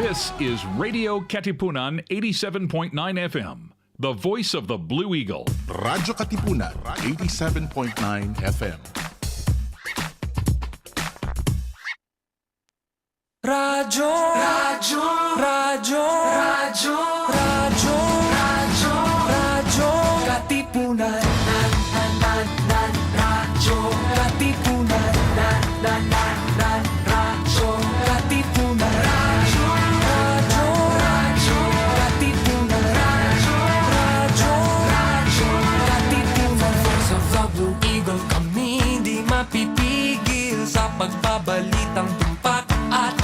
This is Radio Katipunan 87.9 FM, the voice of the Blue Eagle. Radyo Katipunan, 87.9 FM. Radyo, Radyo, Radyo, Radyo, Radyo, Radyo, Radyo, Katipunan, Radyo, Katipunan, Radyo, Katipunan, Radyo, Radyo, Radyo, Katipunan, Radyo, Radyo, Radyo, Katipunan. Voice of the Blue Eagle, kami di mapipigil sa pagbabalitang tumpak at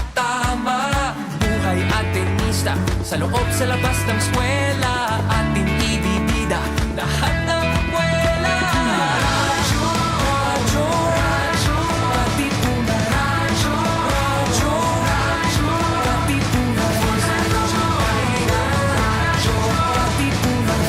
buhay at tenista, sa loob sa labas ng eskwela, ating ibibida lahat ng kwela. Radyo, Radyo, Radyo, Katipunan, Radyo, Radyo, Radyo, Katipunan, Radyo, Radyo, Katipunan,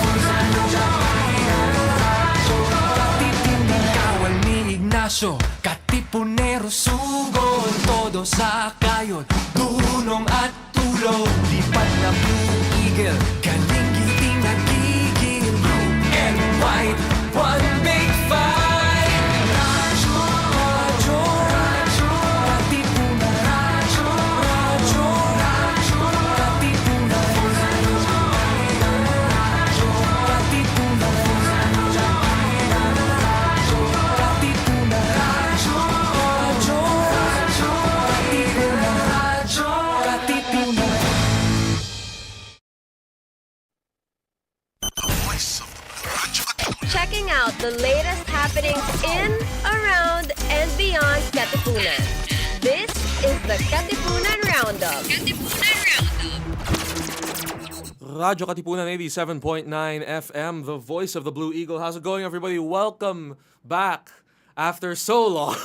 Radyo, Katipunan. Kawal ni Ignacio, Katipunero, sugod, todo sa kayon, dunong at tulog, lipat na Blue Eagle, galing giting nagigil, blue and white, one big fight. Radyo, Radyo, Radyo, Katipunan, Radyo, Radyo, Radyo, Katipunan, Radyo, Radyo, Katipunan, Radyo, Radyo, Katipunan, Radyo, Radyo, Radyo, Katipunan, Radyo, Katipunan. Checking out the latest happenings in, around, and beyond Katipunan. This is the Katipunan Roundup. Radyo Katipunan 87.9 FM, the voice of the Blue Eagle. How's it going, everybody? Welcome back after so long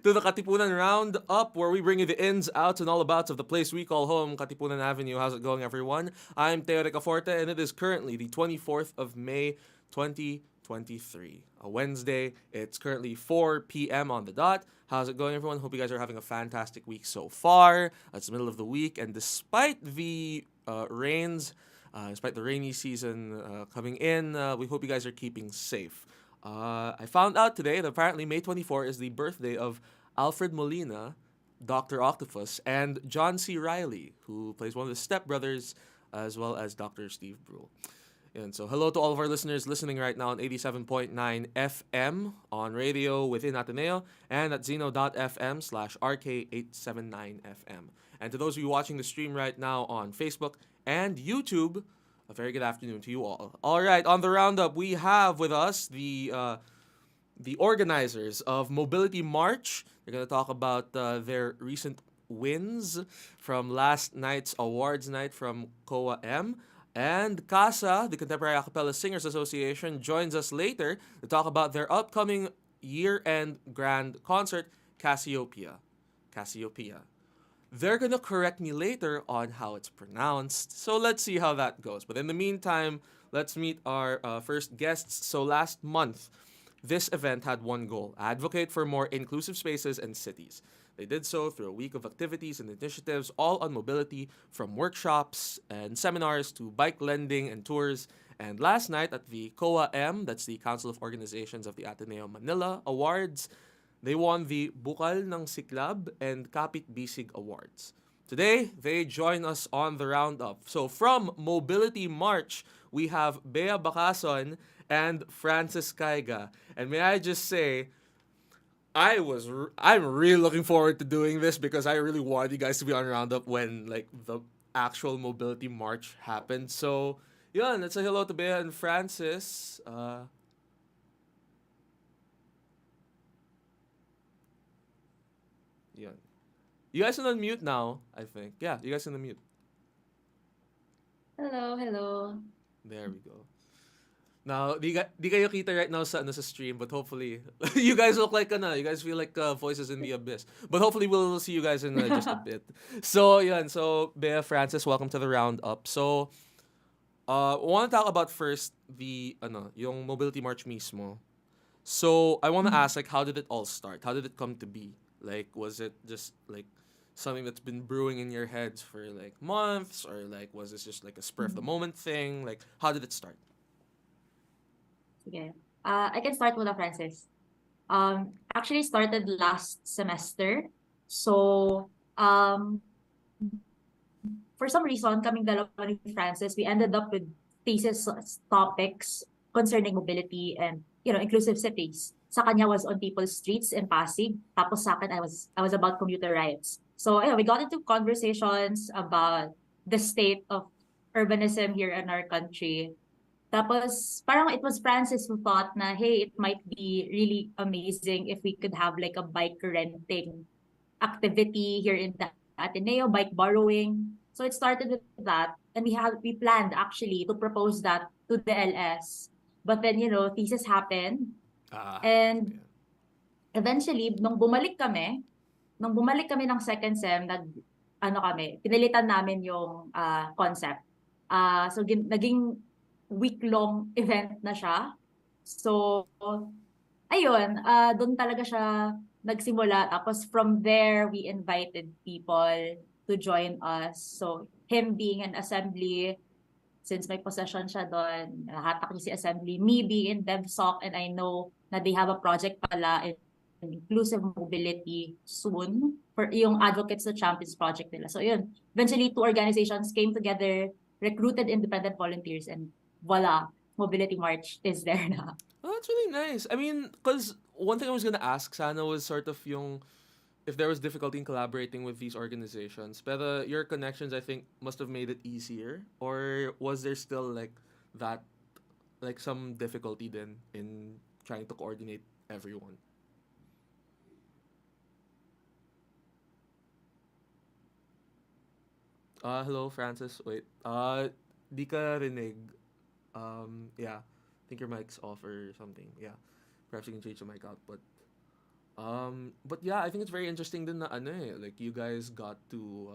to the Katipunan Roundup, where we bring you the ins, outs, and all abouts of the place we call home, Katipunan Avenue. How's it going, everyone? I'm Ricaforte, and it is currently the 24th of May, 2023. A Wednesday. It's currently 4 p.m. on the dot. How's it going, everyone? Hope you guys are having a fantastic week so far. It's the middle of the week, and despite the rains, despite the rainy season coming in, we hope you guys are keeping safe. I found out today that apparently May 24 is the birthday of Alfred Molina, Dr. Octopus, and John C. Reilly, who plays one of the stepbrothers, as well as Dr. Steve Brule. And so hello to all of our listeners listening right now on 87.9 FM on radio within Ateneo and at zeno.fm/RK879FM. And to those of you watching the stream right now on Facebook and YouTube, a very good afternoon to you all. All right, on the roundup, we have with us the organizers of Mobility March. They're going to talk about their recent wins from last night's awards night from COA-M. And CASA, the Contemporary Acapella Singers Association, joins us later to talk about their upcoming year-end grand concert, Cassiopeia. They're going to correct me later on how it's pronounced, so let's see how that goes. But in the meantime, let's meet our first guests. So last month, this event had one goal: advocate for more inclusive spaces and cities. They did so through a week of activities and initiatives, all on mobility, from workshops and seminars to bike lending and tours. And last night at the COA-M, that's the Council of Organizations of the Ateneo Manila Awards, they won the Bukal ng Siklab and Kapit Bisig Awards. Today, they join us on the roundup. So from Mobility March, we have Bea Bakason and Francis Caiga. And may I just say, I'm really looking forward to doing this because I really wanted you guys to be on Roundup when like the actual Mobility March happened. So, yeah, let's say hello to Bea and Francis. Yeah. You guys can unmute now, I think. Yeah, you guys can unmute. Hello. There we go. Now, di kayo kita right now sa stream, but hopefully, you guys look like, you guys feel like voices in the abyss. But hopefully, we'll see you guys in just a bit. So, yeah, so Bea, Francis, welcome to the Roundup. So, I want to talk about first yung Mobility March mismo. So, I want to ask, like, how did it all start? How did it come to be? Like, was it just, like, something that's been brewing in your heads for like months, or like was this just like a spur of the moment thing? Like, how did it start? Sige. I can start with Francis. Actually started last semester. So, for some reason, kaming dalawa ni Francis, we ended up with thesis topics concerning mobility and, inclusive cities. Sa kanya was on people's streets in Pasig. Tapos sa akin, I was about commuter rights. So, we got into conversations about the state of urbanism here in our country. Tapos, parang it was Francis who thought na, hey, it might be really amazing if we could have like a bike renting activity here in the Ateneo, bike borrowing. So it started with that. And we planned actually to propose that to the LS. But then, thesis happened. And eventually, nung bumalik kami ng second sem, pinilitan namin yung concept. So naging week-long event na siya. So, ayun, doon talaga siya nagsimula. Tapos from there, we invited people to join us. So, him being an assembly, since may possession siya doon, hatak niya si assembly. Me being in DevSoc, and I know na they have a project pala in inclusive mobility soon for yung Advocates to Champions project nila. So, yun. Eventually, two organizations came together, recruited independent volunteers, and voila, Mobility March is there na. Oh, that's really nice. I mean, because one thing I was gonna ask, sana, was sort of yung if there was difficulty in collaborating with these organizations. But your connections, I think, must have made it easier. Or was there still like that, like some difficulty then in trying to coordinate everyone? Hello, Francis. Wait. Di ka rinig. Yeah. I think your mic's off or something. Yeah. Perhaps you can change the mic out. But yeah, I think it's very interesting din na like you guys got to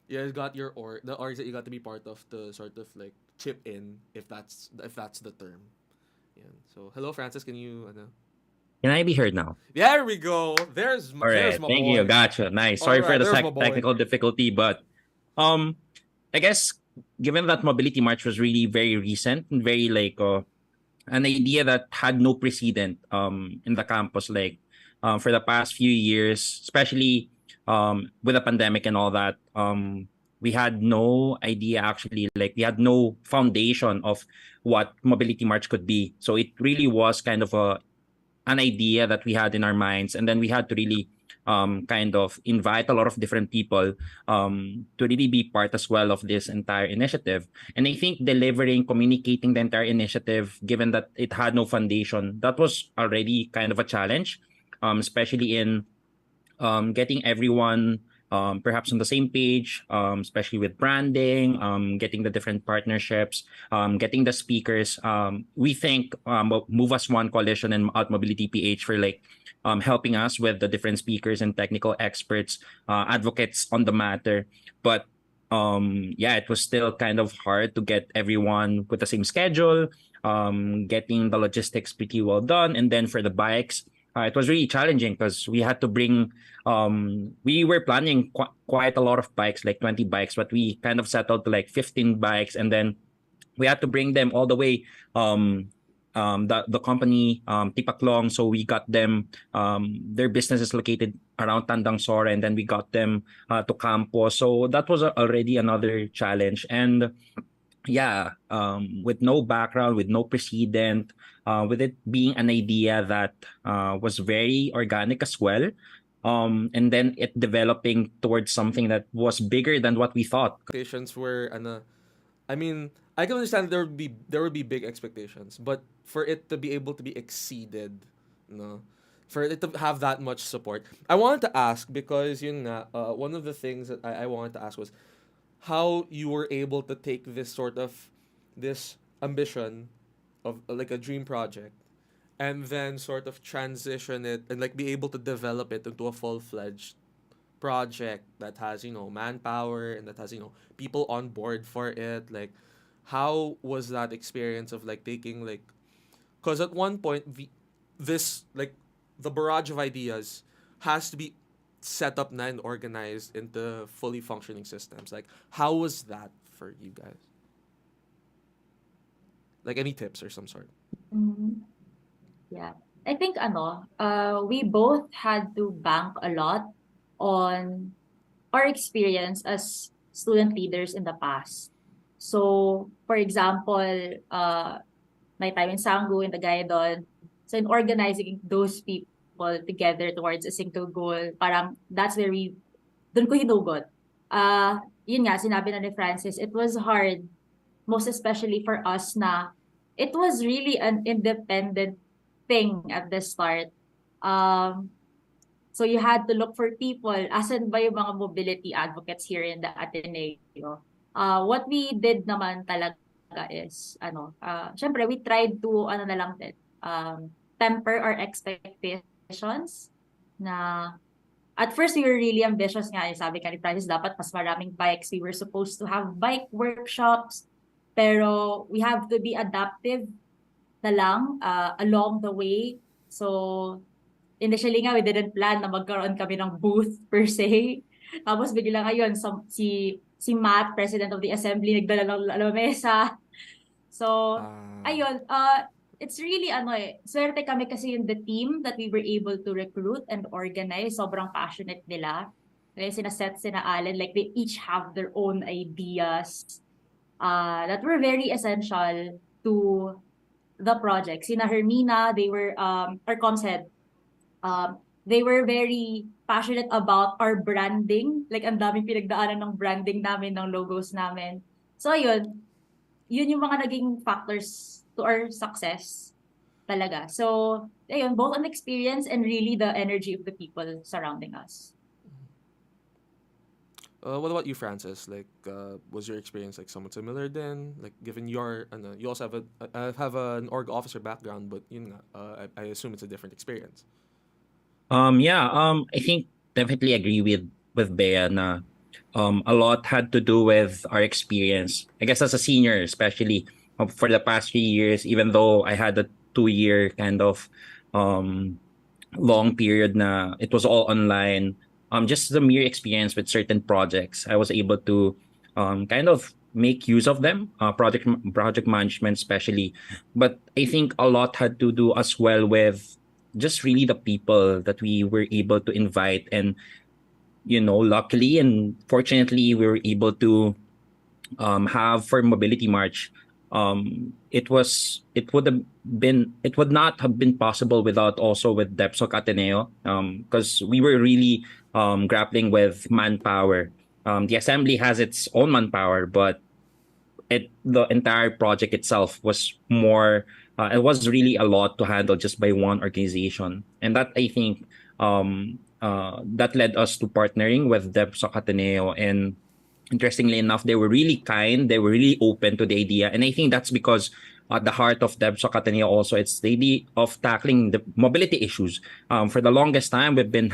you guys got the orgs that you got to be part of to sort of like chip in, if that's the term. Yeah. So hello, Francis, can you Can I be heard now? There we go. There's All right, my thank boy. you. Gotcha. Nice. Sorry All right, for the there's my boy. technical difficulty, but I guess given that Mobility March was really very recent and very like an idea that had no precedent in the campus, like for the past few years, especially with the pandemic and all that, we had no idea actually, like we had no foundation of what Mobility March could be. So it really was kind of an idea that we had in our minds, and then we had to really kind of invite a lot of different people to really be part as well of this entire initiative. And I think communicating the entire initiative, given that it had no foundation, that was already kind of a challenge, especially in getting everyone perhaps on the same page, especially with branding, getting the different partnerships, getting the speakers. We thank Move As One Coalition and Out Mobility PH for like helping us with the different speakers and technical experts, advocates on the matter. But yeah, it was still kind of hard to get everyone with the same schedule, getting the logistics pretty well done. And then for the bikes, it was really challenging because we had to bring, we were planning quite a lot of bikes, like 20 bikes, but we kind of settled to like 15 bikes. And then we had to bring them all the way, the company, Tipaklong. So we got them, their business is located around Tandang Sora, and then we got them to campus. So that was already another challenge. And yeah, with no background, with no precedent, with it being an idea that was very organic as well, and then it developing towards something that was bigger than what we thought. Expectations were I mean, I can understand there would be big expectations, but for it to be able to be exceeded, no, for it to have that much support, I wanted to ask, because one of the things that I wanted to ask was how you were able to take this ambition of like a dream project, and then sort of transition it and like be able to develop it into a full-fledged project that has manpower and that has people on board for it. Like, how was that experience of like taking like, because at one point this like the barrage of ideas has to be set up na and organized into fully functioning systems. Like, how was that for you guys? Like, any tips or some sort? Mhm. Yeah. I think we both had to bank a lot on our experience as student leaders in the past. So, for example, my time in Sanggu, in the Gaidon, so in organizing those people together towards a single goal, parang that's where doon ko hinugot. Yun nga, sinabi na ni Francis, it was hard, most especially for us na it was really an independent thing at the start. Um, so you had to look for people. Asan ba yung mga mobility advocates here in the Ateneo? What we did naman talaga is, syempre we tried to, na lang din, temper our expectations na at first we were really ambitious nga. Sabi ka ni Francis, dapat mas maraming bikes. We were supposed to have bike workshops. Pero we have to be adaptive na lang along the way. So, initially nga, we didn't plan na magkaroon kami ng booth per se. Tapos bigla ngayon, si Matt, President of the Assembly, nagdala ng lamesa. So, ayun, it's really swerte kami kasi yung the team that we were able to recruit and organize, sobrang passionate nila. Kaya sina Seth, sina Allen, like they each have their own ideas that were very essential to the project. Sina Hermina, they were, our comms head, they were very passionate about our branding. Like, ang daming pinagdaanan ng branding namin, ng logos namin. So, yun yung mga naging factors to our success talaga. So, ayun, both an experience and really the energy of the people surrounding us. What about you, Francis? Like, was your experience like somewhat similar then? Like, given your, you also have an org officer background, but yun nga, I assume it's a different experience. I think definitely agree with Bea na a lot had to do with our experience. I guess as a senior, especially for the past 3 years, even though I had a 2-year kind of long period na it was all online. Just the mere experience with certain projects, I was able to kind of make use of them, project management especially. But I think a lot had to do as well with just really the people that we were able to invite. And, luckily and fortunately, we were able to have for Mobility March. It would not have been possible without also with DepSoc Ateneo, because we were really grappling with manpower. The assembly has its own manpower, but the entire project itself was more. It was really a lot to handle just by one organization, and that I think that led us to partnering with DepSoc Ateneo. And interestingly enough, they were really kind. They were really open to the idea, and I think that's because at the heart of DepSoc Ateneo also it's the idea of tackling the mobility issues. For the longest time, we've been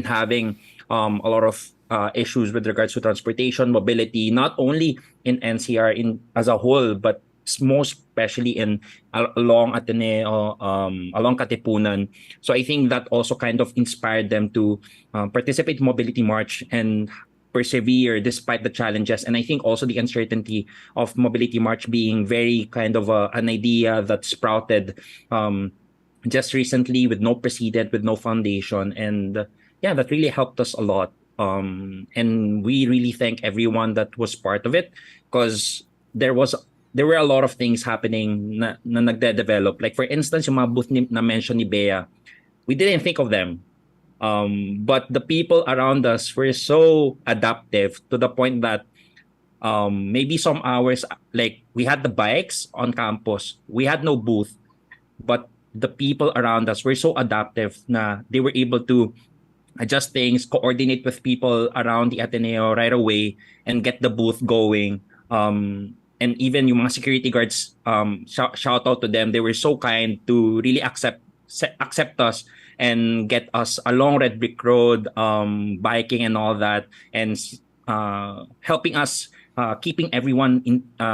having a lot of issues with regards to transportation, mobility, not only in NCR as a whole, but most especially along Ateneo, along Katipunan. So I think that also kind of inspired them to participate in Mobility March and persevere despite the challenges. And I think also the uncertainty of Mobility March being very kind of an idea that sprouted just recently with no precedent, with no foundation. And that really helped us a lot. And we really thank everyone that was part of it, because there were a lot of things happening na nagde-develop. Like for instance, yung mga booth na mention ni Bea, we didn't think of them. But the people around us were so adaptive to the point that maybe some hours, like we had the bikes on campus, we had no booth, but the people around us were so adaptive na they were able to adjust things, coordinate with people around the Ateneo right away, and get the booth going. And even yung mga security guards, shout out to them. They were so kind to really accept us and get us along Red Brick Road, biking and all that, and helping us keeping everyone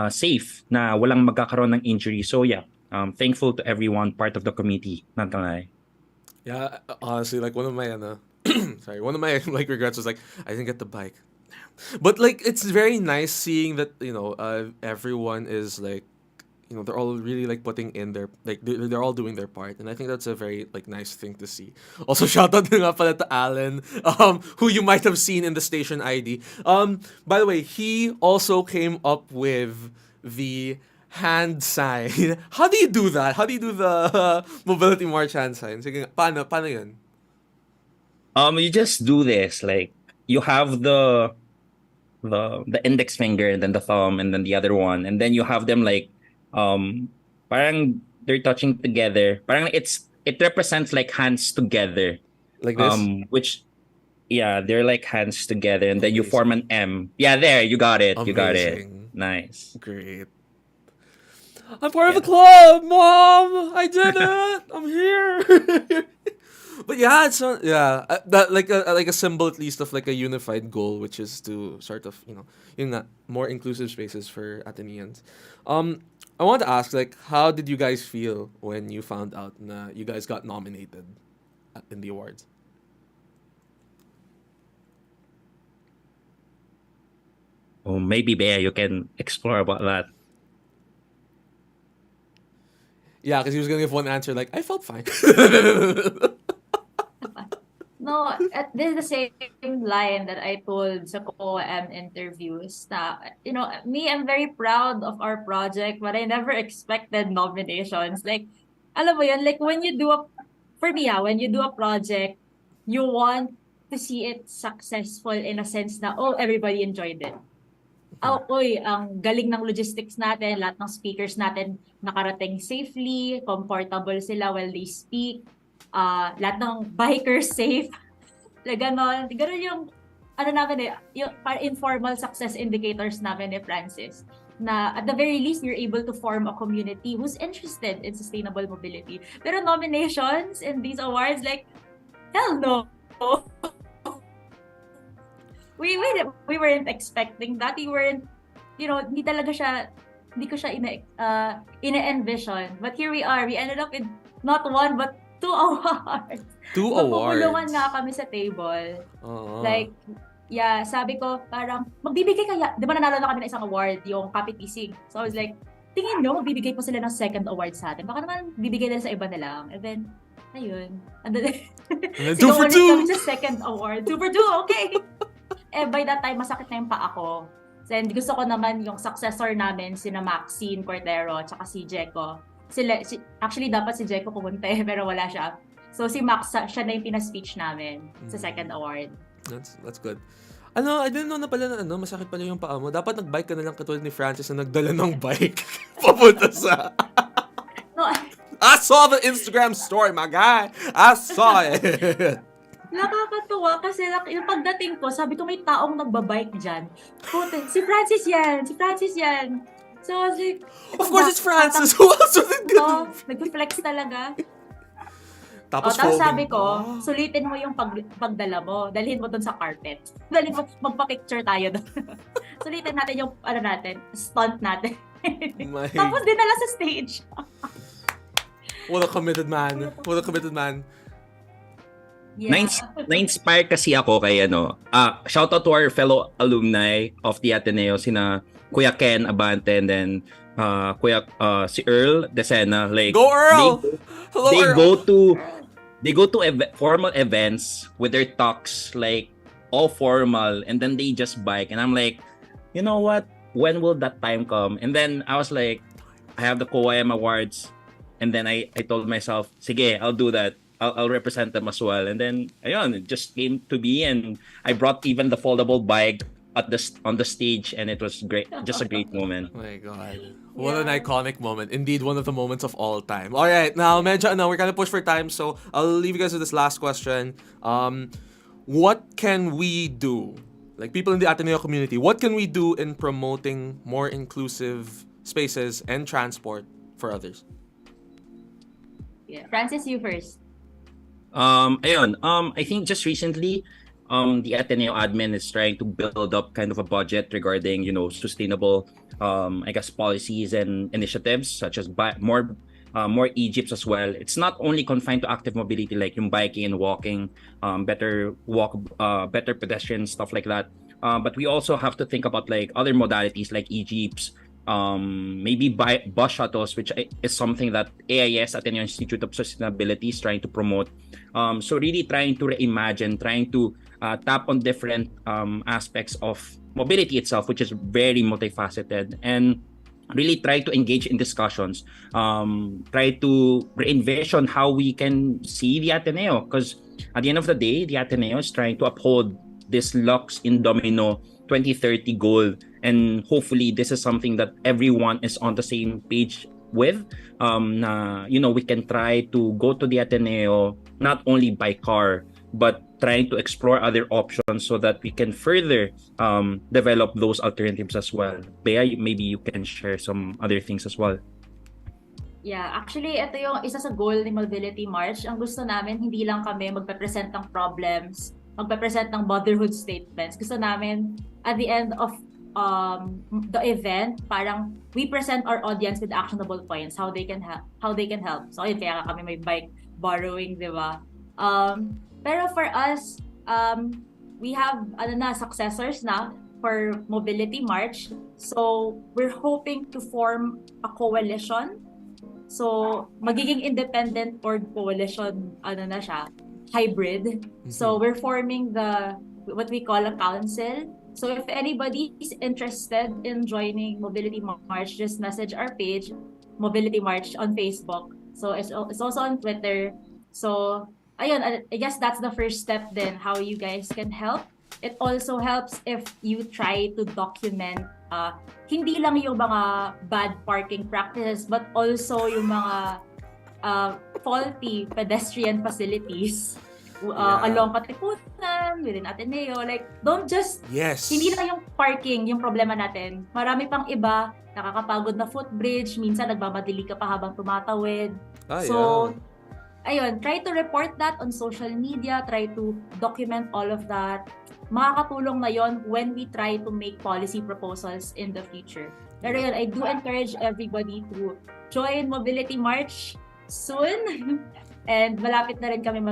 safe na walang magkakaroon ng injury. So thankful to everyone part of the committee. Nantanay. Yeah, honestly, like one of my sorry, one of my like regrets was like I didn't get the bike. But like it's very nice seeing that everyone is like they're all really like putting in their like they're all doing their part, and I think that's a very like nice thing to see. Also, shout out nga pala to Alan, who you might have seen in the station ID. By the way, he also came up with the hand sign. How do you do that? How do you do the mobility march hand sign? Sige, paano yun? You just do this, like you have the index finger and then the thumb and then the other one, and then you have them like parang they're touching together. Parang it represents like hands together. Like this? Which yeah, they're like hands together, and then you form an M. Yeah, there, you got it. You got it. Amazing. Nice. Great. I'm part of the club, Mom. I did it. I'm here. But yeah, it's that like a symbol at least of like a unified goal, which is to sort of more inclusive spaces for Ateneans. I want to ask, like, how did you guys feel when you found out that you guys got nominated in the awards? Oh, maybe Bea, you can explore about that. Yeah, because he was gonna give one answer like I felt fine. No, this is the same line that I told sa COM interviews na, me, I'm very proud of our project, but I never expected nominations. Like, alam mo yun, like when you do when you do a project, you want to see it successful in a sense na, oh, everybody enjoyed it. Oh, oy, ang galing ng logistics natin, lahat ng speakers natin nakarating safely, comfortable sila while they speak. Lahat ng bikers safe. Like, ganon yung, namin yung informal success indicators namin ni Francis. Na at the very least, you're able to form a community who's interested in sustainable mobility. Pero nominations in these awards, like, hell no. We weren't expecting that. We weren't, hindi ko siya ina-envision. But here we are. We ended up with not one, but 2 awards. 2 awards. Magpupulungan nga kami sa table. Uh-huh. Like, yeah, sabi ko, parang, magbibigay kaya, di ba nanalo na kami ng isang award, yung Kapitisig. So I was like, tingin nyo, magbibigay po sila ng second award sa atin. Baka naman, bibigay nila sa iba na lang. And then, ayun. And then, 2 for 2! kami sa second award. 2 for 2, okay. By that time, masakit na yung paa ko. And gusto ko naman yung successor namin, sina Maxine Cordero, tsaka si Jeco. Actually, dapat si Jeco pumunta pero wala siya. So, si Max, siya na yung pinaspeech namin sa second award. That's good. I didn't know na pala na masakit pala yung paa mo. Dapat nag-bike ka na lang katulad ni Francis na nagdala ng bike papunta sa... No, I saw the Instagram story, my guy. I saw it. nakakatuwa kasi yung pagdating ko, sabi ko may taong nagbabike dyan. Si Francis yan. So, I was like, Of course, it's Francis. Who else would it be? nag-flex talaga. Tapos sabi ko, sulitin mo yung pagdala mo. Dalhin mo dun sa carpet. Dalhin mo, magpa-picture tayo dun. Sulitin natin yung, stunt natin. Tapos dinala sa stage. What a committed man. Yeah. Na-inspire kasi ako kay shout out to our fellow alumni of the Ateneo, sina Kuya Ken Abante, and then si Earl Decena. Like, Go Earl! Hello, Earl! They go to formal events with their talks, like all formal, and then they just bike. And I'm like, you know what? When will that time come? And then I was like, I have the COAM Awards, and then I told myself, sige, I'll do that. I'll represent them as well. And then, ayun, it just came to be, and I brought even the foldable bike on the stage, and it was great. Just a great moment. Oh my God. What an iconic moment. Indeed, one of the moments of all time. All right, now, we're kind of pushed for time, so I'll leave you guys with this last question. What can we do, like people in the Ateneo community, what can we do in promoting more inclusive spaces and transport for others? Yeah. Francis, you first. I think just recently, the Ateneo admin is trying to build up kind of a budget regarding, sustainable, policies and initiatives such as more more Egypts as well. It's not only confined to active mobility like yung biking and walking, better pedestrian stuff like that. But we also have to think about like other modalities like Egypts, maybe bus shuttles, which is something that AIS, Ateneo Institute of Sustainability, is trying to promote. So really trying to reimagine, trying to tap on different aspects of mobility itself, which is very multifaceted, and really try to engage in discussions, try to re-envision how we can see the Ateneo, because at the end of the day, the Ateneo is trying to uphold this Lux in Domino 2030 goal, and hopefully this is something that everyone is on the same page with. We can try to go to the Ateneo not only by car, but trying to explore other options so that we can further develop those alternatives as well. Bea, maybe you can share some other things as well. Yeah, actually, ito yung isa sa goal ni Mobility March. Ang gusto namin, hindi lang kami magpe-present ng problems, magpe-present ng motherhood statements. Gusto namin, at the end of the event, parang we present our audience with actionable points, how they can help. So, yun, kaya kami may bike borrowing, di ba? Pero for us, we have successors na for Mobility March. So, we're hoping to form a coalition. So, magiging independent or coalition, hybrid. So, we're forming what we call a council. So, if anybody is interested in joining Mobility March, just message our page, Mobility March on Facebook. So, it's also on Twitter. So, ayun, I guess that's the first step then, how you guys can help. It also helps if you try to document hindi lang yung mga bad parking practices, but also yung mga faulty pedestrian facilities along Katipunan, within Ateneo. Like, don't just, hindi lang yung parking yung problema natin. Marami pang iba, nakakapagod na footbridge, minsan nagmamadali ka pa habang tumatawid. Ayun, try to report that on social media, try to document all of that. Makakatulong na yon when we try to make policy proposals in the future. Pero yun, I do encourage everybody to join Mobility March soon. And malapit na rin kami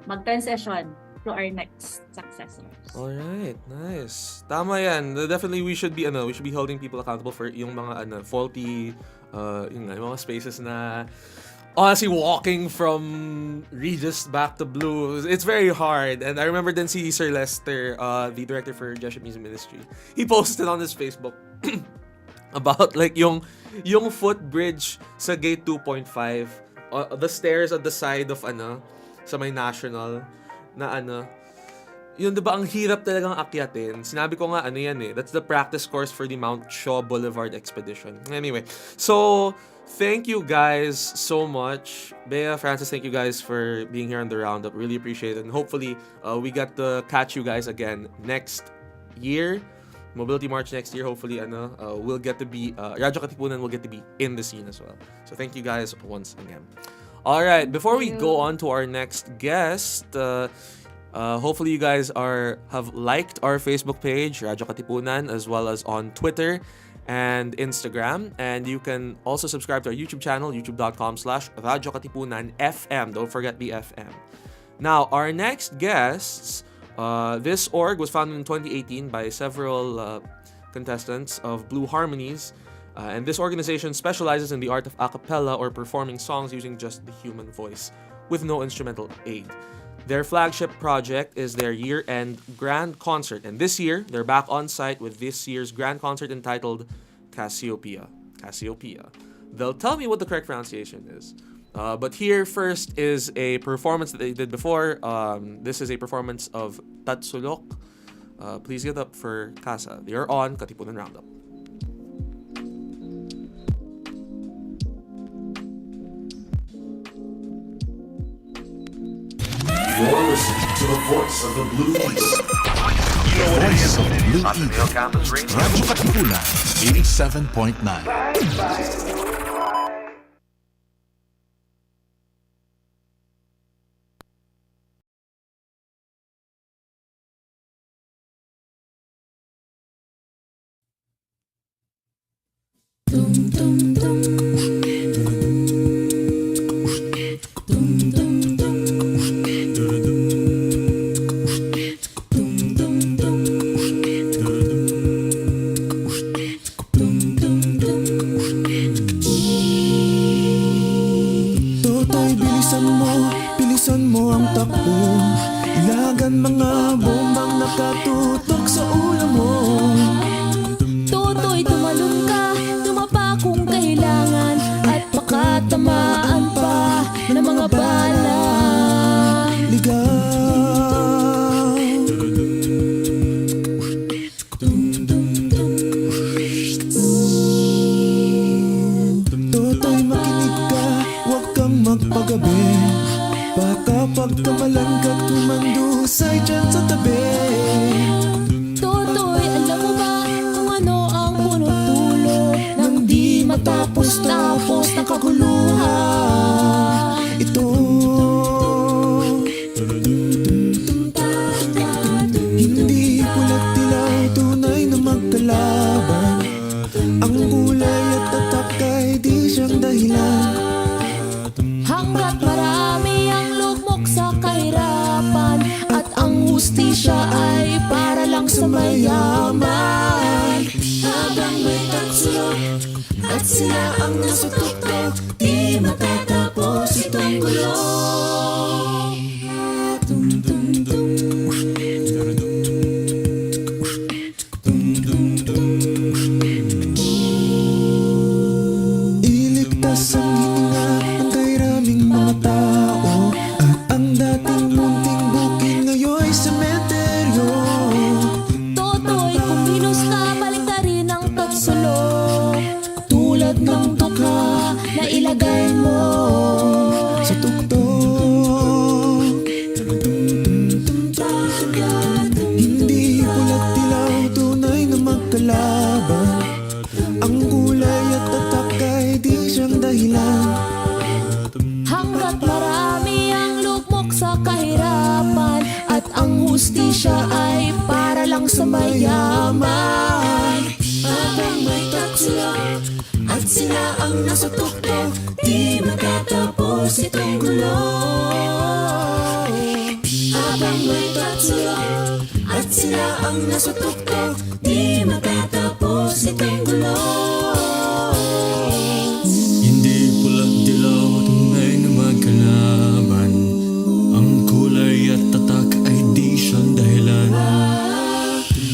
mag-transition to our next successors. All right, nice. Tama yan. Definitely we should be holding people accountable for yung mga faulty yung mga spaces na honestly walking from Regis back to Blue, it's very hard. And I remember then si Sir Lester, the director for Jesuit Music Ministry, he posted on his Facebook about like yung footbridge sa gate 2.5, the stairs at the side of sa may national na yun, diba, ang hirap talagang akyatin. Sinabi ko nga, that's the practice course for the Mount Shaw Boulevard Expedition. Anyway, so thank you guys so much. Bea, Francis, thank you guys for being here on the Roundup. Really appreciate it. And hopefully, we get to catch you guys again next year. Mobility March next year, hopefully, we'll get to be, Radyo Katipunan will get to be in the scene as well. So thank you guys once again. All right, before we go on to our next guest, hopefully you guys have liked our Facebook page, Radyo Katipunan, as well as on Twitter and Instagram. And you can also subscribe to our YouTube channel, youtube.com/Radyo Katipunan FM. Don't forget the FM. Now, our next guests, this org was founded in 2018 by several contestants of Blue Harmonies. And this organization specializes in the art of a cappella or performing songs using just the human voice with no instrumental aid. Their flagship project is their year-end grand concert. And this year, they're back on site with this year's grand concert entitled Cassiopeia. They'll tell me what the correct pronunciation is. But here first is a performance that they did before. This is a performance of Tatsulok. Please give it up for Casa. You're on Katipunan Roundup. You're listening to the voice of the Blue Eagle. The voice of the Blue Eagle. Radyo Katipunan, 87.9. Bilisan mo ang takbo, ilagan mga bombang nakatutok sa ulo mo. Toto'y tumalon ka, tumapa kung kailangan, at baka tamaan pa ng mga bala. Ligaw, Toto'y makinig ka, huwag kang magpagabi. Baka pagkamalan kang tumandusay dyan sa tabi. Toto'y alam mo ba kung ano ang punot dulo nang di matapos-tapos ng kaguluhan? Ito hindi pula't dilaw, tunay na magkalaban. Ang kulay at tatak ay di siyang dahilan. Hanggat marami ang lugmok sa kahirapan, at ang hustisya ay para lang sa mayaman. Habang may tatsulok at sila ang nasa tuktok, di matatapos itong gulo. Iligtas ang hininga ng kairaming mga tao, at ang dating munting bukid ngayon'y sementeryo. Toto'y kumilos ka, balik na rin ang tatsulok, tulad ng tukha na ilagay mo Sa tuktok, hindi pula't dilaw, tunay na magkalaban. Ang kulay at tatak ay di siyang dahilan. Hanggat marami ang lugmok sa kahirapan, at ang hustisya ay para lang sa mayaman. Habang may tatsulok at sila ang nasa tuktok, di matatapos itong gulo. Habang may tatsulok at sila ang nasa tuktok, di matatapos itong gulo. Hindi pula't dilaw, tunay na magkalaban. Ang kulay at tatak ay di siyang dahilan.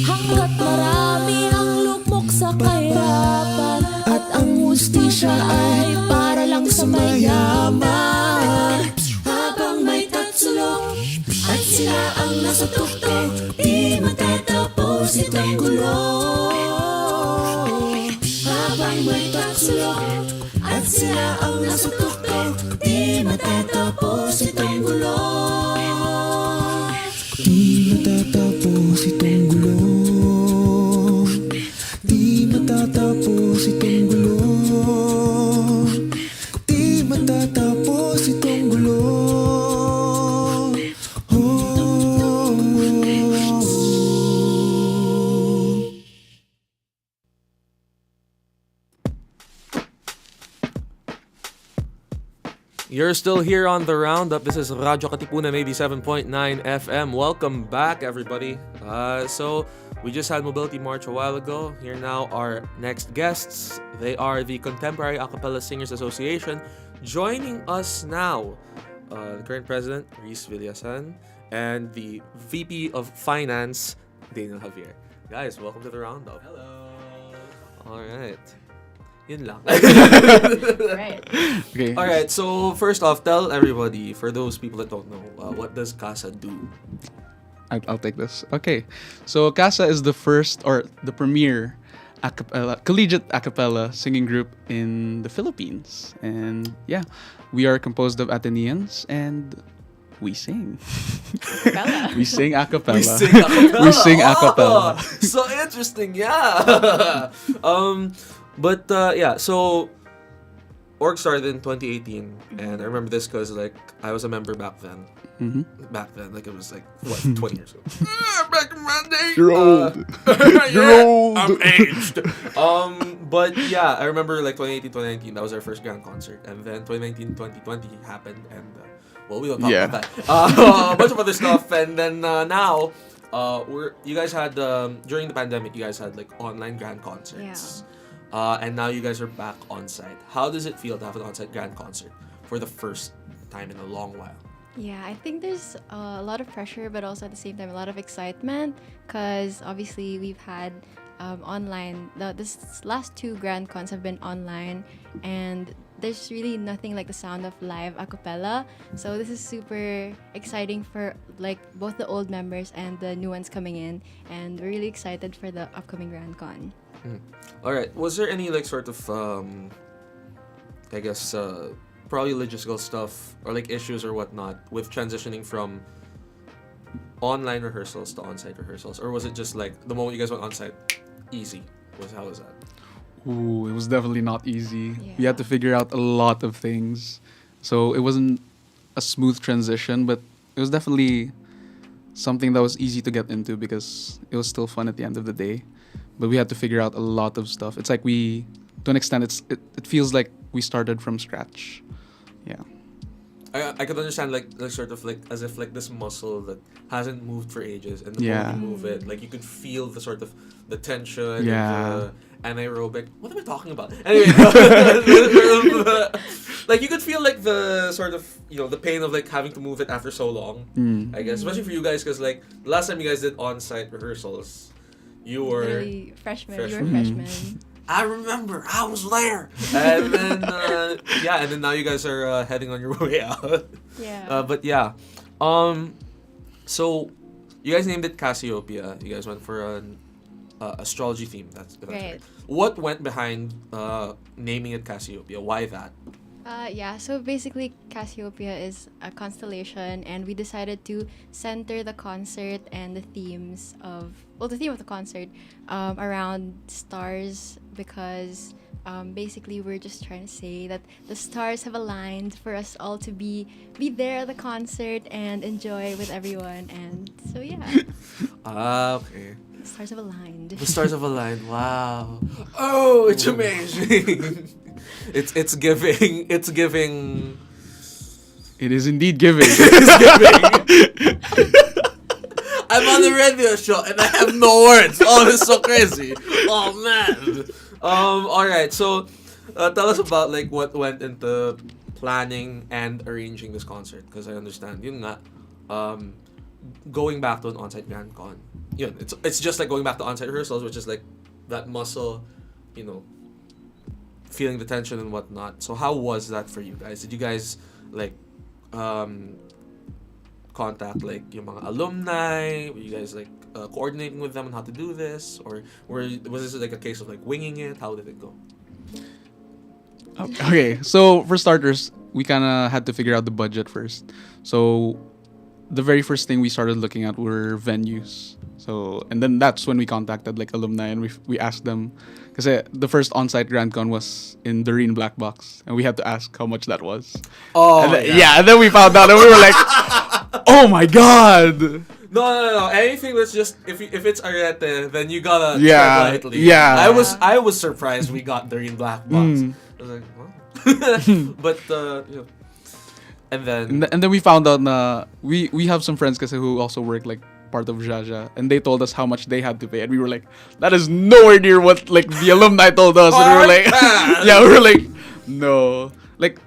Hanggat marami ang lugmok sa kahirapan, at ang hustisya ay para lang sa mayaman. Habang may tatsulok at sila ang nasa tuktok, di matatapos itong gulo. Habang may tatsulok at sila ang nasa tuktok, di matatapos itong gulo. Di matatapos itong gulo. Di matatapos itong gulo. Di matatapos itong gulo. You're still here on the Roundup. This is Radyo Katipunan 87.9 FM. Welcome back, everybody. So, we just had Mobility March a while ago. Here now are next guests. They are the Contemporary Acapella Singers Association. Joining us now, the current president, Reese Villasan, and the VP of Finance, Daniel Javier. Guys, welcome to the Roundup. Hello. All right. Yun lang. Right. Okay. All right, so first off, tell everybody, for those people that don't know, what does CASA do? I'll take this. Okay. So CASA is the first or the premier collegiate a cappella singing group in the Philippines. And yeah, we are composed of Ateneans and we sing. We sing a cappella. We sing a cappella. We sing a cappella. Oh, so interesting, yeah. So org started in 2018, and I remember this because like I was a member back then. Mm-hmm. Back then, like it was like what 20 years ago. Back in my day. You're old. You're old. I'm aged. But yeah, I remember like 2018, 2019. That was our first grand concert, and then 2019, 2020 happened, and well, we don't talk about that. A bunch of other stuff, and then now, you guys had during the pandemic, you guys had like online grand concerts. Yeah. And now you guys are back on site. How does it feel to have an on-site grand concert for the first time in a long while? Yeah, I think there's a lot of pressure, but also at the same time a lot of excitement, because obviously we've had online. This last two Grand Cons have been online, and there's really nothing like the sound of live a cappella. So this is super exciting for like both the old members and the new ones coming in, and we're really excited for the upcoming Grand Con. All right. Was there any like sort of I guess probably logistical stuff or like issues or whatnot with transitioning from online rehearsals to on-site rehearsals, or was it just like the moment you guys went on-site, easy? How was that? Ooh, it was definitely not easy. Yeah. We had to figure out a lot of things. So it wasn't a smooth transition, but it was definitely something that was easy to get into because it was still fun at the end of the day. But we had to figure out a lot of stuff. It's like to an extent, it feels like we started from scratch. Yeah. I could understand like sort of like as if like this muscle that hasn't moved for ages, and the Yeah. moment you move it, like you could feel the sort of the tension, Yeah. and the anaerobic. What am I talking about? Anyway, like you could feel like the sort of the pain of like having to move it after so long. I guess, especially for you guys, because like the last time you guys did on-site rehearsals, you were Literally freshmen. You were Freshman. freshmen. I remember I was there, and then and then now you guys are heading on your way out. Yeah. But yeah, so you guys named it Cassiopeia. You guys went for an astrology theme. That's Right. What went behind naming it Cassiopeia? Why that? Yeah, so basically Cassiopeia is a constellation, and we decided to center the concert and the themes of, the theme of the concert around stars, because basically we're just trying to say that the stars have aligned for us all to be there at the concert and enjoy with everyone, and so yeah. Okay. The stars have aligned. The stars have aligned. Wow. Oh, it's amazing. It's giving. It's giving. It is indeed giving. It's giving. I'm on the radio show and I have no words. Oh, it's so crazy. Oh man. All right. So, tell us about like what went into planning and arranging this concert, because I understand yun nga, going back to an on-site Grand Con. It's just like going back to on-site rehearsals, which is like that muscle, feeling the tension and whatnot. So how was that for you guys? Did you guys like contact like yung mga alumni? Were you guys like coordinating with them on how to do this, or was this like a case of like winging it? How did it go? Okay, so for starters, we kind of had to figure out the budget first. So the very first thing we started looking at were venues. So, and then that's when we contacted like alumni, and we asked them, because the first on-site Grand Con was in the Doreen Black Box, and we had to ask how much that was. Oh, and then, and then we found out, and we were like, oh my god. No. Anything that's just if it's Arete, then you gotta Yeah, tread lightly. yeah. I was surprised we got Doreen Black Box. I was like, wow. But and then And then we found out na we have some friends kasi who also work like part of Jaja, and they told us how much they had to pay, and we were like, that is nowhere near what like the alumni told us. And we were like, we were like, no, like,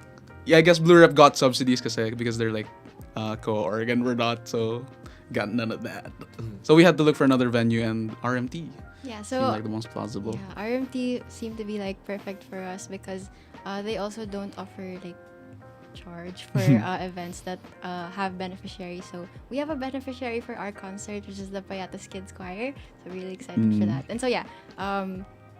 I guess Blue Rep got subsidies because they're like co-org, and we're not, so got none of that. So we had to look for another venue, and RMT Yeah, seemed so like the most plausible. yeah, RMT seemed to be like perfect for us because they also don't offer like charge for events that have beneficiaries. So we have a beneficiary for our concert, which is the Payatas Kids Choir. So really excited for that. And so yeah,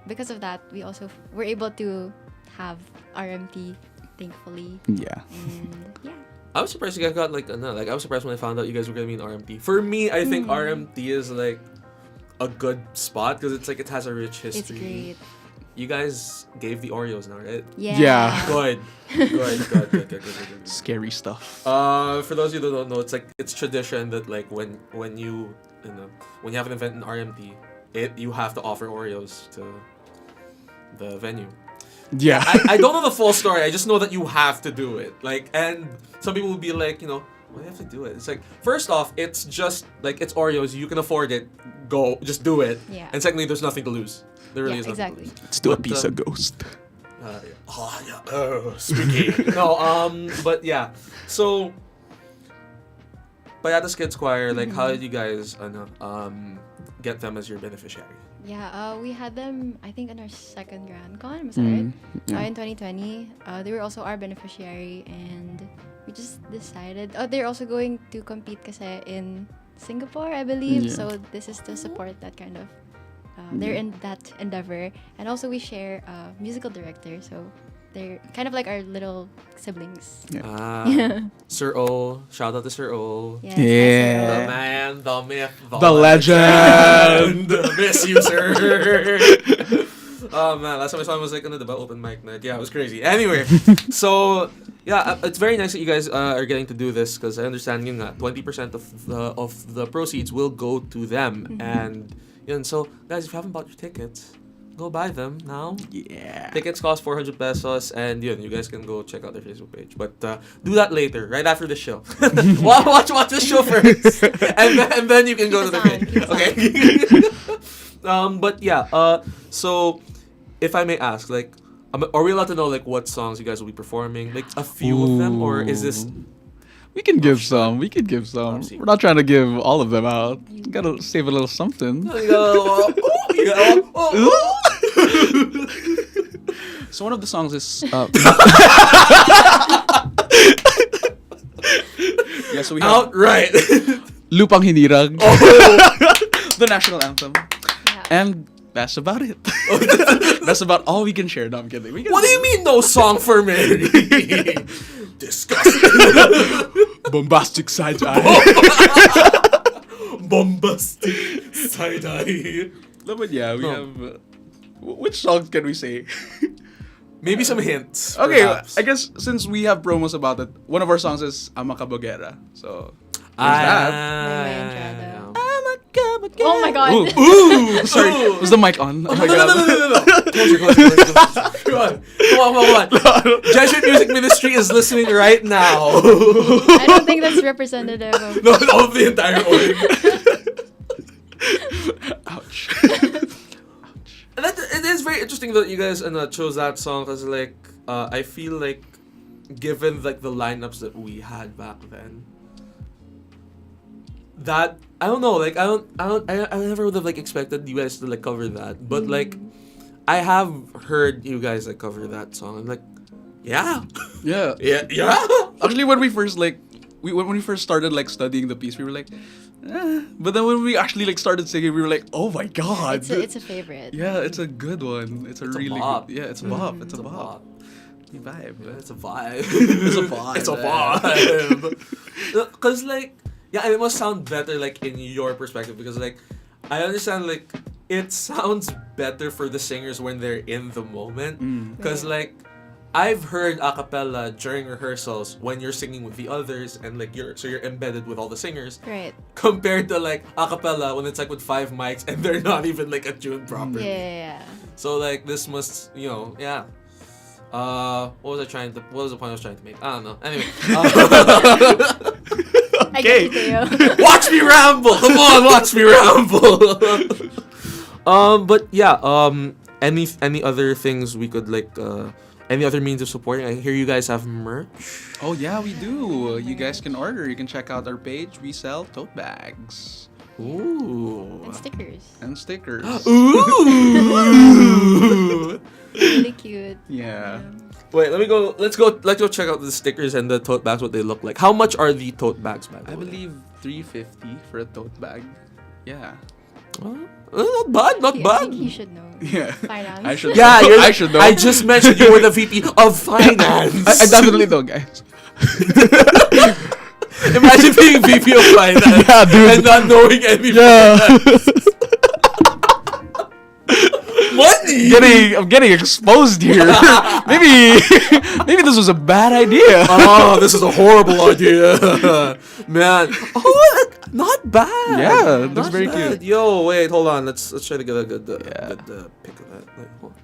because of that, we also were able to have RMT, thankfully. Yeah. And yeah. I was surprised you guys got like I was surprised when I found out you guys were gonna be in RMT. For me, I think RMT is like a good spot because it's like it has a rich history. It's great. You guys gave the Oreos now, right? Yeah. Yeah. Good. Scary stuff. For those of you that don't know, it's tradition that like when you have an event in RMT, you have to offer Oreos to the venue. Yeah. I don't know the full story. I just know that you have to do it. Like, and some people will be like, why do you have to do it? It's like, first off, it's just like it's Oreos. You can afford it. Go, just do it. Yeah. And secondly, there's nothing to lose. There really is nothing exactly. to lose. Let's do a But, piece of ghost. Oh, spooky. No, but yeah. So, Payatas Kids Choir, like, how did you guys get them as your beneficiary? Yeah, we had them, I think, on our second Grand Con, was that right? In 2020. They were also our beneficiary, and we just decided. Oh, they're also going to compete kasi in Singapore, I believe. Yeah. So this is to support that kind of. They're in that endeavor, and also we share a musical director, so they're kind of like our little siblings. Sir O, shout out to Sir O. Yes, Yeah. The man, the myth, The legend. Miss you, sir. Oh man, last time I saw him was like on the open mic night. Yeah, it was crazy. Anyway, so yeah, it's very nice that you guys are getting to do this because I understand yung 20% of the proceeds will go to them, and so guys, if you haven't bought your tickets, go buy them now. Yeah. Tickets cost 400 pesos, and you guys can go check out their Facebook page. But do that later, right after the show. watch the show first, and then you can go to the page. Okay. But yeah. So if I may ask, like, are we allowed to know like what songs you guys will be performing? Like a few of them, or is this? We can give some. We can give some. We're not trying to give all of them out. You gotta save a little something. So one of the songs is. Yeah, so we have Outright. Lupang Hinirag, the national anthem, and that's about it. That's about all we can share. No, I'm kidding. What do you mean no song for Mary? Disgusting. Bombastic side eye. Bombastic side eye. No, but yeah, we have. Which songs can we say? Maybe some hints. Okay, perhaps. I guess since we have promos about it, one of our songs is Ama Kabogera. So there's that. Oh my god. Ooh, sorry. Was the mic on? Oh my god. No. Close. Come on. Jesuit Music Ministry is listening right now. I don't think that's representative of. Of the entire org. Ouch. And it is very interesting that you guys chose that song because like I feel like given like the lineups that we had back then, that I don't know, like I never would have like expected you guys to like cover that, but like I have heard you guys like cover that song. I'm like, yeah. Actually, when we first when we first started like studying the piece, we were like, but then when we actually like started singing, we were like, oh my god, It's a favorite. Yeah, it's a good one. It's a really bop. good. Yeah, it's a bop. It's a bop. Vibe. It's a vibe. It's a vibe. It's a vibe. Because like, yeah, it must sound better like in your perspective because like I understand like it sounds better for the singers when they're in the moment because like I've heard a cappella during rehearsals when you're singing with the others and like you're embedded with all the singers. Right. Compared to like a cappella when it's like with 5 mics and they're not even like attuned properly. Yeah. So like this must, yeah. What was the point I was trying to make? I don't know. Anyway. Okay. Watch me ramble. Come on, watch me ramble. But yeah, any other things we could like any other means of supporting? I hear you guys have merch. Oh yeah, we do. You guys can order. You can check out our page. We sell tote bags. Ooh. And stickers. Ooh. Really cute. Yeah. Wait, let's go check out the stickers and the tote bags, what they look like. How much are the tote bags, by the way? I believe $350 for a tote bag. Yeah. Not bad. I think you should know. Yeah. Finance. I should. Yeah, I should know. I just mentioned you were the VP of Finance. I definitely know, guys. Imagine being VP of Finance and not knowing any finance. Money. I'm getting exposed here. maybe this was a bad idea. Oh, this is a horrible idea, man. Oh, not bad. Yeah, that's not very bad. cute. Yo, wait, hold on. Let's try to get a good pic of that. Wait, hold on.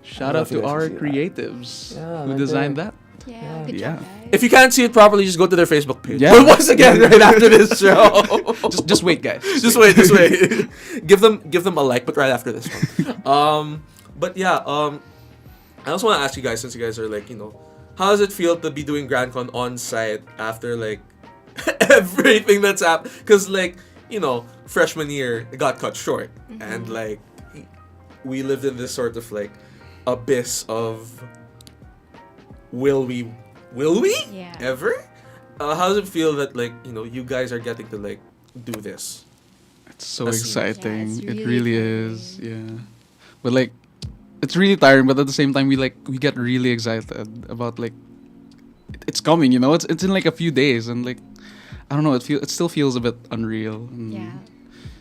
Shout out to our creatives who designed that. Yeah, good Yeah. job, guys. If you can't see it properly, just go to their Facebook page. Yeah. But once again, right after this show. Just wait, guys. Just wait. give them a like, but right after this one. But yeah, I also want to ask you guys, since you guys are like, how does it feel to be doing GrandCon on site after like everything that's happened. Because, like, freshman year, it got cut short. And, like, we lived in this sort of, like, abyss of will we Yeah. ever? How does it feel that, like, you guys are getting to, like, do this? It's so That's- exciting. Yeah, it's It really really tiring. is. Yeah. But like it's really tiring, but at the same time we get really excited about like it's coming, It's in like a few days and like I don't know, it still feels a bit unreal. Yeah.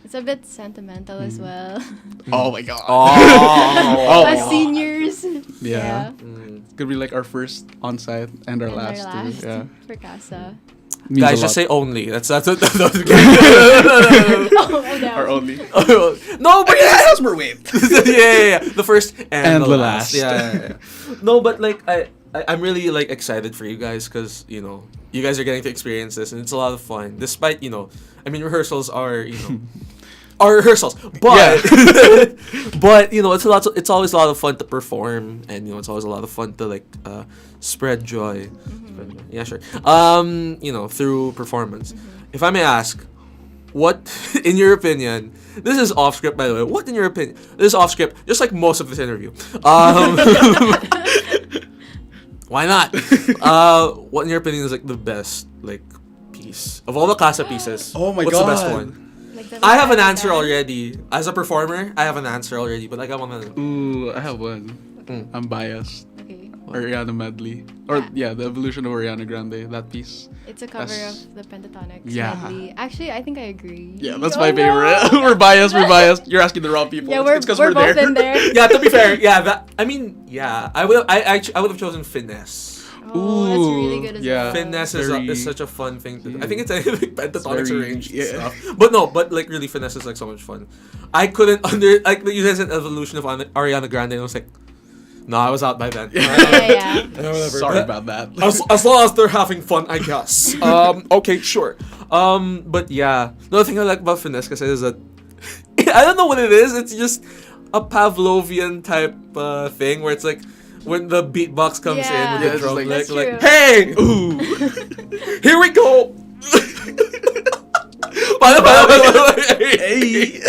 It's a bit sentimental as well. Oh my god. Oh, As seniors. Yeah. Mm. It's gonna be like our first on-site and our And last, our last too. Yeah. for Casa. Means Guys, a just lot. say only. That's no, Oh, no. Our only. no, but Customer wave. yeah. The first and, And the last. Yeah. No, but like I'm really like excited for you guys because you guys are getting to experience this and it's a lot of fun. Despite rehearsals are are rehearsals, but but it's always a lot of fun to perform and it's always a lot of fun to like spread joy. Yeah, sure. Through performance. If I may ask, what, in your opinion, this is off script by the way. What in your opinion? This is off script, just like most of this interview. Why not? What in your opinion is like the best like piece of all the Casa pieces? Oh my what's the best God. one? Like the I have an vibe answer that- already. As a performer, I have an answer already, but like I wanna. Ooh, I have one. I'm biased. Okay. Ariana medley. Or yeah, the evolution of Ariana Grande, that piece. It's a cover That's- of the Pentatonics Yeah. medley. Actually, I think I agree. Yeah, that's Oh, my favorite. no. we're biased. You're asking the wrong people. Yeah, we're It's 'cause both there. in there. Yeah, to be fair, I would have chosen finesse. Oh, that's really good as yeah. well. Finesse Very- is such a fun thing to do. I yeah. think it's like pentatonics Very- arranged yeah. stuff. But like really finesse is like so much fun. I couldn't like you guys said evolution of Ariana Grande and I was like, no, I was out by then. Yeah. Yeah, whatever. Sorry But about that. as long as they're having fun, I guess. Okay, sure. But yeah, another thing I like about finesse is that I don't know what it is. It's just a Pavlovian type thing where it's like when the beatbox comes in Yeah. with Yeah, the it's drum, like- like, That's true. hey, ooh, here we go. Paano? Hey,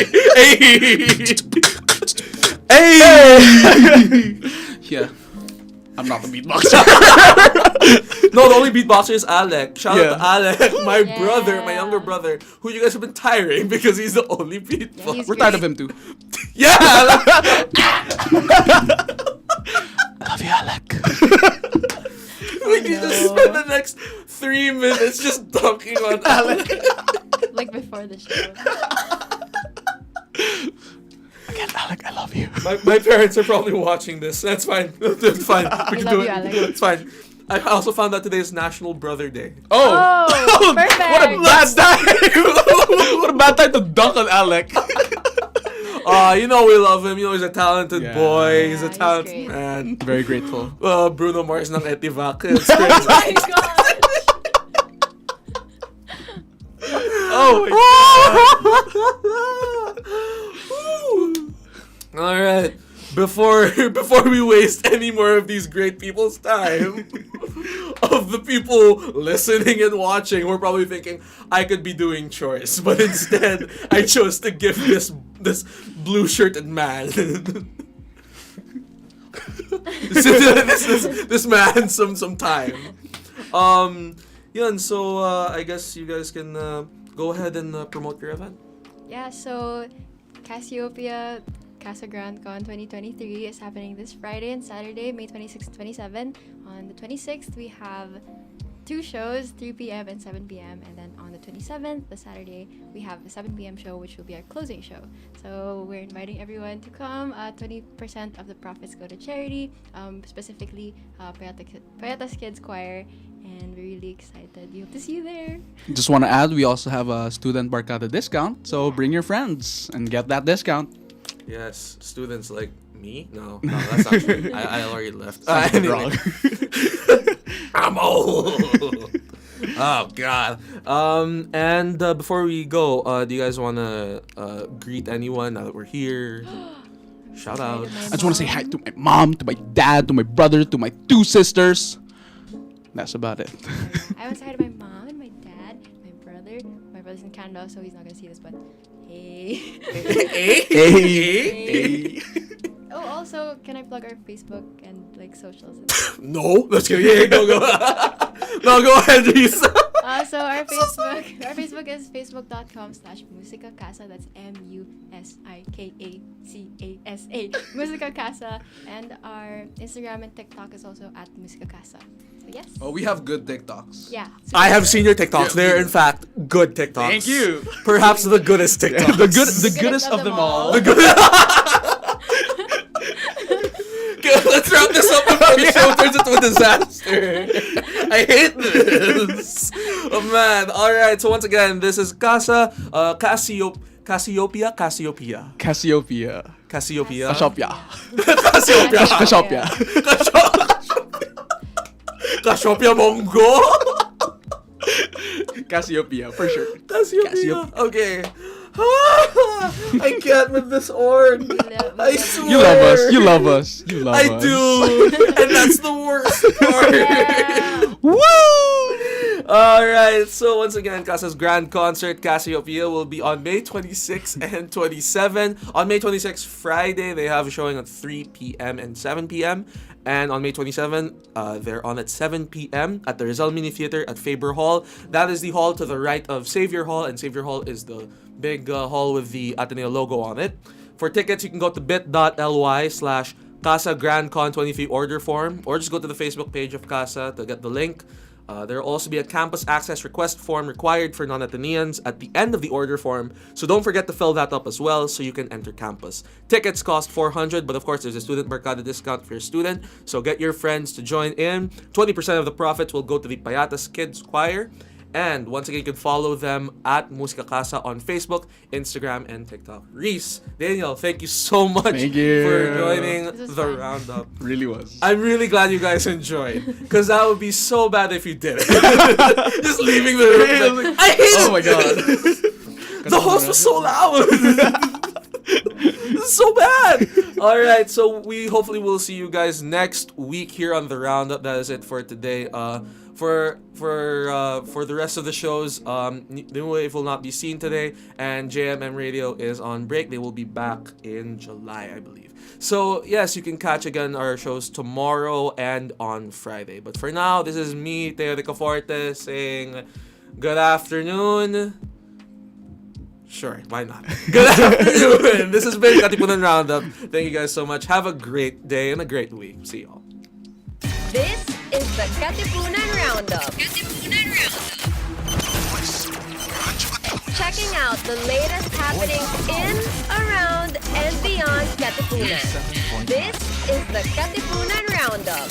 hey. Yeah. I'm not the beatboxer. No, the only beatboxer is Alec. Shout out to Alec, my Yeah. brother, my younger brother, who you guys have been tiring because he's the only beatboxer. he's We're tired of him too. Yeah. I love you, Alec. We can just spend the next 3 minutes just dunking on Alec. Like before the show. Again, Alec, I love you. My parents are probably watching this. That's fine. That's fine. We can love do you, it. Alec. It's fine. I also found out today is National Brother Day. Oh, Oh, perfect. what a bad time! What a bad time to dunk on Alec. We love him. He's a talented Yeah. boy. He's a Yeah, he's talented great. man. Very grateful. Bruno Mars ng Etivac. It's crazy. Oh my god. Oh my All right. Before we waste any more of these great people's time, of the people listening and watching, we're probably thinking I could be doing chores, but instead I chose to give this blue shirted man this man some time. So I guess you guys can go ahead and promote your event. Yeah, so Cassiopeia Casa Grand Con 2023 is happening this Friday and Saturday, May 26th and 27. On the 26th, we have 2 shows, 3 p.m. and 7 p.m. And then on the 27th, the Saturday, we have the 7 p.m. show, which will be our closing show. So we're inviting everyone to come. 20% of the profits go to charity, specifically Payatas Kids Choir. And we're really excited. We hope to see you there. Just want to add, we also have a student Barcada discount, so bring your friends and get that discount. Yes, students like me? No, that's not true. I already left. Anyway. I'm old. Oh God. And before we go, do you guys wanna greet anyone now that we're here? Shout out. I just want to say hi to my mom, to my dad, to my brother, to my 2 sisters. That's about it. I want to say hi to my mom and my dad, brother. My brother's in Canada, so he's not gonna see this, but hey. Hey. Oh, also, can I plug our Facebook and like socials? No, let's go. Yeah, go. No, go ahead, Reese. So our Facebook is facebook.com/musicacasa. That's MUSIKACASA. Musica Casa. And our Instagram and TikTok is also @musicacasa. So yes. Oh, we have good TikToks. Yeah. I have seen your TikToks. They're in fact good TikToks. Thank you. Perhaps the goodest TikToks. The goodest of them all. Let's wrap this up before the show turns into a disaster. I hate this. Oh man. Alright, so once again, this is Casa, Cassiopeia. Cassiopeia. Cassiopeia. Cassiopeia. Cassiopeia. Cassiopeia Mongo. Cassiopeia, for sure. Cassiopeia. Okay. I can't with this org. I swear. You love us. I do. And that's the worst part. Woo! Alright, so once again, Casa's grand concert, Cassiopeia, will be on May 26 and 27. On May 26, Friday, they have a showing at 3 p.m. and 7 p.m. And on May 27, they're on at 7 p.m. at the Rizal Mini Theater at Faber Hall. That is the hall to the right of Xavier Hall, and Xavier Hall is the big hall with the Ateneo logo on it. For tickets, you can go to bit.ly/Casa Grand Con 23 order form, or just go to the Facebook page of Casa to get the link. There will also be a campus access request form required for non-Ateneans at the end of the order form, so don't forget to fill that up as well so you can enter campus. Tickets cost 400, but of course there's a student Mercado discount for your student, so get your friends to join in. 20% of the profits will go to the Payatas Kids Choir. And once again, you can follow them at Musica Casa on Facebook, Instagram, and TikTok. Reese, Daniel, thank you so much for joining the Roundup. Really was. I'm really glad you guys enjoyed, because that would be so bad if you didn't. Just leaving the room. Like, I hate it. Oh my god. The host was so loud. This is so bad. All right, so we hopefully will see you guys next week here on the Roundup. That is it for today. For the rest of the shows, New Wave will not be seen today, and JMM Radio is on break. They will be back in July, I believe. So yes, you can catch again our shows tomorrow and on Friday. But for now, this is me, Teo Ricaforte, saying good afternoon. Sure, why not? Good afternoon. This has been Katipunan Roundup. Thank you guys so much. Have a great day and a great week. See y'all. This is the Katipunan Roundup. Checking out the latest happenings in, around, and beyond Katipunan. This is the Katipunan Roundup.